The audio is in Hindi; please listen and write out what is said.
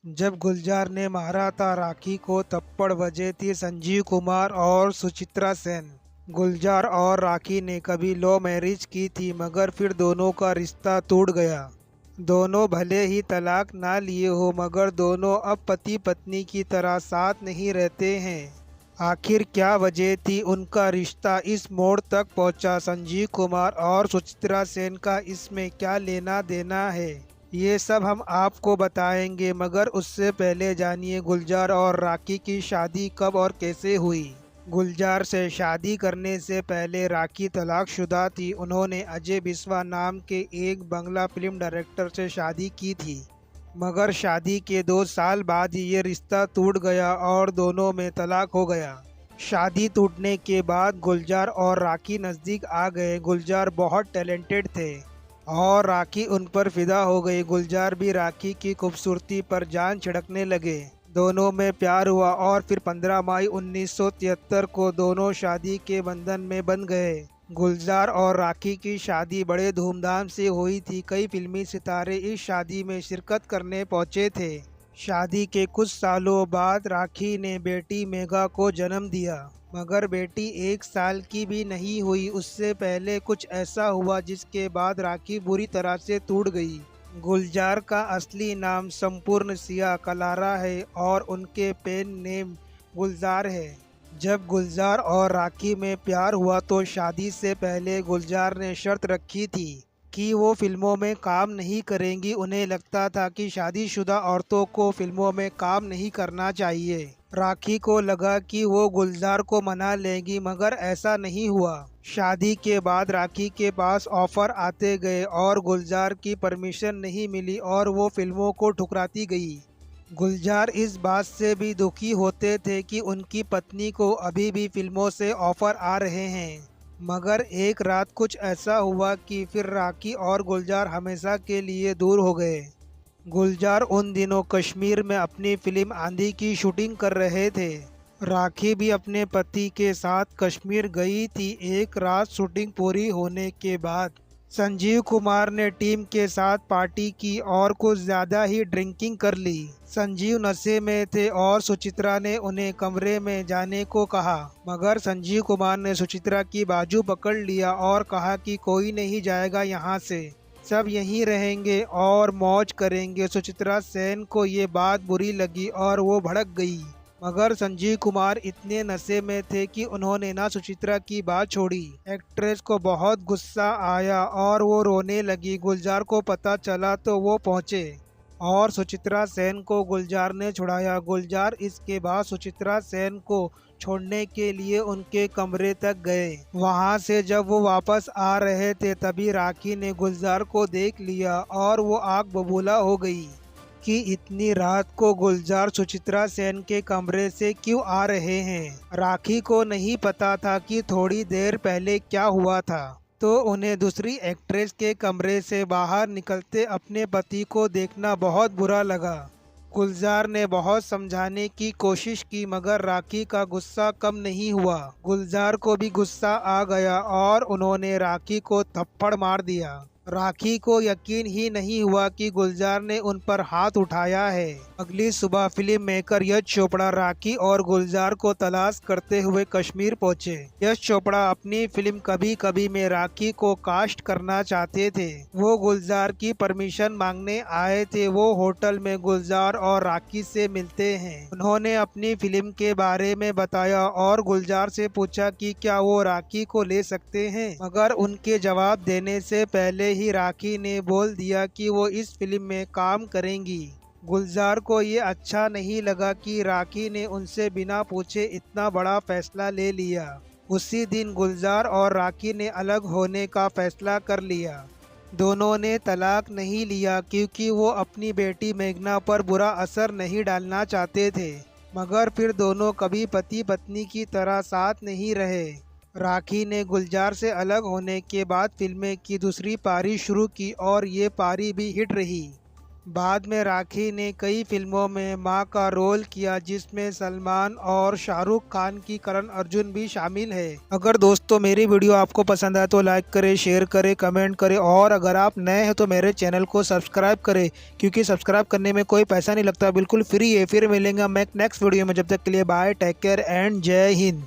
जब गुलजार ने मारा था राखी को थप्पड़ बजे थी संजीव कुमार और सुचित्रा सेन। गुलजार और राखी ने कभी लव मैरिज की थी मगर फिर दोनों का रिश्ता टूट गया। दोनों भले ही तलाक ना लिए हो मगर दोनों अब पति पत्नी की तरह साथ नहीं रहते हैं। आखिर क्या वजह थी उनका रिश्ता इस मोड़ तक पहुंचा? संजीव कुमार और सुचित्रा सेन का इसमें क्या लेना देना है, ये सब हम आपको बताएंगे। मगर उससे पहले जानिए गुलजार और राखी की शादी कब और कैसे हुई। गुलजार से शादी करने से पहले राखी तलाकशुदा थी। उन्होंने अजय बिस्वा नाम के एक बंगला फिल्म डायरेक्टर से शादी की थी मगर शादी के 2 साल बाद ही ये रिश्ता टूट गया और दोनों में तलाक हो गया। शादी टूटने के बाद गुलजार और राखी नज़दीक आ गए। गुलजार बहुत टैलेंटेड थे और राखी उन पर फिदा हो गई। गुलजार भी राखी की खूबसूरती पर जान छिड़कने लगे। दोनों में प्यार हुआ और फिर 15 मई 1973 को दोनों शादी के बंधन में बंध गए। गुलजार और राखी की शादी बड़े धूमधाम से हुई थी। कई फिल्मी सितारे इस शादी में शिरकत करने पहुंचे थे। शादी के कुछ सालों बाद राखी ने बेटी मेघा को जन्म दिया मगर बेटी 1 साल की भी नहीं हुई उससे पहले कुछ ऐसा हुआ जिसके बाद राखी बुरी तरह से टूट गई। गुलजार का असली नाम संपूर्ण सिया कलारा है और उनके पेन नेम गुलजार है। जब गुलजार और राखी में प्यार हुआ तो शादी से पहले गुलजार ने शर्त रखी थी कि वो फिल्मों में काम नहीं करेंगी। उन्हें लगता था कि शादीशुदा औरतों को फिल्मों में काम नहीं करना चाहिए। राखी को लगा कि वो गुलजार को मना लेंगी मगर ऐसा नहीं हुआ। शादी के बाद राखी के पास ऑफर आते गए और गुलजार की परमिशन नहीं मिली और वो फिल्मों को ठुकराती गई। गुलजार इस बात से भी दुखी होते थे कि उनकी पत्नी को अभी भी फिल्मों से ऑफर आ रहे हैं। मगर एक रात कुछ ऐसा हुआ कि फिर राखी और गुलजार हमेशा के लिए दूर हो गए। गुलजार उन दिनों कश्मीर में अपनी फिल्म आंधी की शूटिंग कर रहे थे। राखी भी अपने पति के साथ कश्मीर गई थी। एक रात शूटिंग पूरी होने के बाद संजीव कुमार ने टीम के साथ पार्टी की और कुछ ज़्यादा ही ड्रिंकिंग कर ली। संजीव नशे में थे और सुचित्रा ने उन्हें कमरे में जाने को कहा मगर संजीव कुमार ने सुचित्रा की बाजू पकड़ लिया और कहा कि कोई नहीं जाएगा यहाँ से, सब यहीं रहेंगे और मौज करेंगे। सुचित्रा सेन को ये बात बुरी लगी और वो भड़क गई मगर संजीव कुमार इतने नशे में थे कि उन्होंने ना सुचित्रा की बात छोड़ी। एक्ट्रेस को बहुत गुस्सा आया और वो रोने लगी। गुलजार को पता चला तो वो पहुंचे और सुचित्रा सेन को गुलजार ने छुड़ाया। गुलजार इसके बाद सुचित्रा सेन को छोड़ने के लिए उनके कमरे तक गए। वहां से जब वो वापस आ रहे थे तभी राखी ने गुलजार को देख लिया और वो आग बबूला हो गई कि इतनी रात को गुलजार सुचित्रा सेन के कमरे से क्यों आ रहे हैं। राखी को नहीं पता था कि थोड़ी देर पहले क्या हुआ था, तो उन्हें दूसरी एक्ट्रेस के कमरे से बाहर निकलते अपने पति को देखना बहुत बुरा लगा। गुलजार ने बहुत समझाने की कोशिश की मगर राखी का गुस्सा कम नहीं हुआ। गुलजार को भी गुस्सा आ गया और उन्होंने राखी को थप्पड़ मार दिया। राखी को यकीन ही नहीं हुआ कि गुलजार ने उन पर हाथ उठाया है। अगली सुबह फिल्म मेकर यश चोपड़ा राखी और गुलजार को तलाश करते हुए कश्मीर पहुंचे। यश चोपड़ा अपनी फिल्म कभी कभी में राखी को कास्ट करना चाहते थे। वो गुलजार की परमिशन मांगने आए थे। वो होटल में गुलजार और राखी से मिलते हैं। उन्होंने अपनी फिल्म के बारे में बताया और गुलजार से पूछा कि क्या वो राखी को ले सकते हैं मगर उनके जवाब देने से पहले ही राखी ने बोल दिया कि वो इस फिल्म में काम करेंगी। गुलजार को ये अच्छा नहीं लगा कि राखी ने उनसे बिना पूछे इतना बड़ा फैसला ले लिया। उसी दिन गुलजार और राखी ने अलग होने का फैसला कर लिया। दोनों ने तलाक नहीं लिया क्योंकि वो अपनी बेटी मेघना पर बुरा असर नहीं डालना चाहते थे मगर फिर दोनों कभी पति पत्नी की तरह साथ नहीं रहे। राखी ने गुलजार से अलग होने के बाद फिल्में की दूसरी पारी शुरू की और ये पारी भी हिट रही। बाद में राखी ने कई फिल्मों में मां का रोल किया, जिसमें सलमान और शाहरुख खान की करण अर्जुन भी शामिल है। अगर दोस्तों मेरी वीडियो आपको पसंद आए तो लाइक करें, शेयर करें, कमेंट करें और अगर आप नए हैं तो मेरे चैनल को सब्सक्राइब करें, क्योंकि सब्सक्राइब करने में कोई पैसा नहीं लगता, बिल्कुल फ्री है। फिर मिलेंगे मैं नेक्स्ट वीडियो में, जब तक के लिए बाय, टेक केयर एंड जय हिंद।